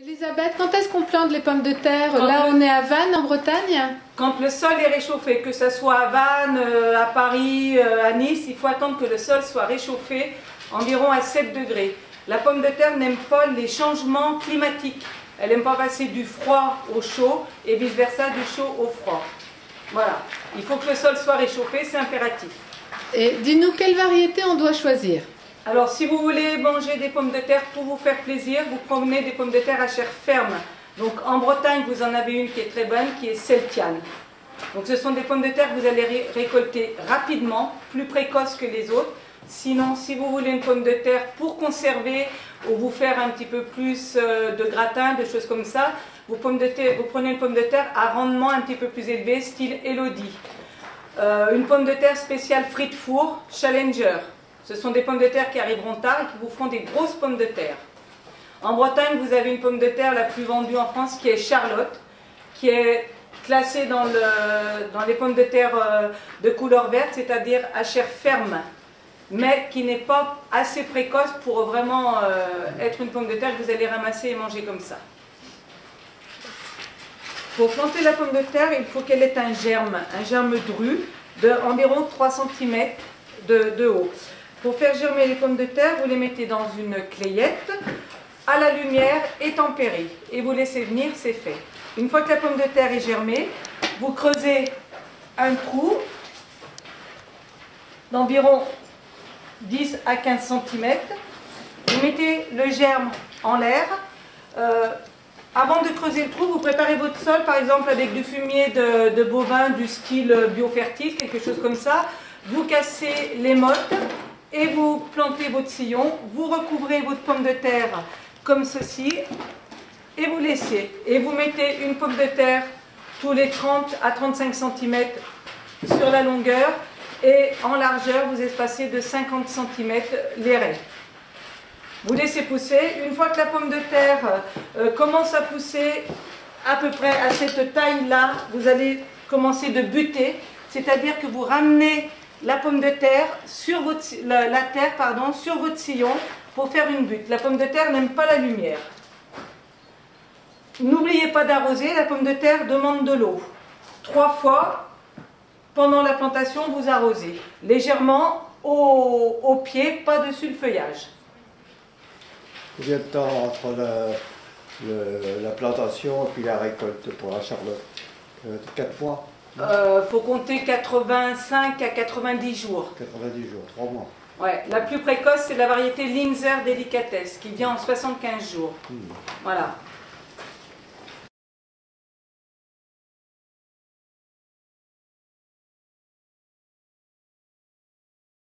Elisabeth, quand est-ce qu'on plante les pommes de terre? Là, on est à Vannes, en Bretagne. Quand le sol est réchauffé, que ce soit à Vannes, à Paris, à Nice, il faut attendre que le sol soit réchauffé environ à 7 degrés. La pomme de terre n'aime pas les changements climatiques. Elle n'aime pas passer du froid au chaud et vice-versa, du chaud au froid. Voilà. Il faut que le sol soit réchauffé, c'est impératif. Et dis-nous, quelle variété on doit choisir? Alors, si vous voulez manger des pommes de terre pour vous faire plaisir, vous prenez des pommes de terre à chair ferme. Donc, en Bretagne, vous en avez une qui est très bonne, qui est Celtiane. Donc, ce sont des pommes de terre que vous allez récolter rapidement, plus précoces que les autres. Sinon, si vous voulez une pomme de terre pour conserver ou vous faire un petit peu plus de gratin, de choses comme ça, vous prenez une pomme de terre à rendement un petit peu plus élevé, style Elodie. Une pomme de terre spéciale frites four, Challenger. Ce sont des pommes de terre qui arriveront tard et qui vous feront des grosses pommes de terre. En Bretagne, vous avez une pomme de terre la plus vendue en France qui est Charlotte, qui est classée dans les pommes de terre de couleur verte, c'est-à-dire à chair ferme, mais qui n'est pas assez précoce pour vraiment être une pomme de terre que vous allez ramasser et manger comme ça. Pour planter la pomme de terre, il faut qu'elle ait un germe dru d'environ 3 cm de haut. Pour faire germer les pommes de terre, vous les mettez dans une clayette, à la lumière et tempérée. Et vous laissez venir, c'est fait. Une fois que la pomme de terre est germée, vous creusez un trou d'environ 10 à 15 cm. Vous mettez le germe en l'air. Avant de creuser le trou, vous préparez votre sol, par exemple avec du fumier de bovin du style biofertile, quelque chose comme ça. Vous cassez les mottes et vous plantez votre sillon. Vous recouvrez votre pomme de terre comme ceci et vous laissez. Et vous mettez une pomme de terre tous les 30 à 35 cm sur la longueur et en largeur, vous espacez de 50 cm les raies. Vous laissez pousser. Une fois que la pomme de terre commence à pousser à peu près à cette taille-là, vous allez commencer de buter, c'est-à-dire que vous ramenez la pomme de terre sur la terre sur votre sillon pour faire une butte. La pomme de terre n'aime pas la lumière. N'oubliez pas d'arroser, la pomme de terre demande de l'eau. 3 fois pendant la plantation, vous arrosez. Légèrement au pied, pas dessus le feuillage. Combien de temps entre la plantation et puis la récolte pour la Charlotte? 4 mois? Faut compter 85 à 90 jours. 90 jours, 3 mois. Ouais, la plus précoce, c'est la variété Linzer Delicatesse, qui vient en 75 jours. Voilà.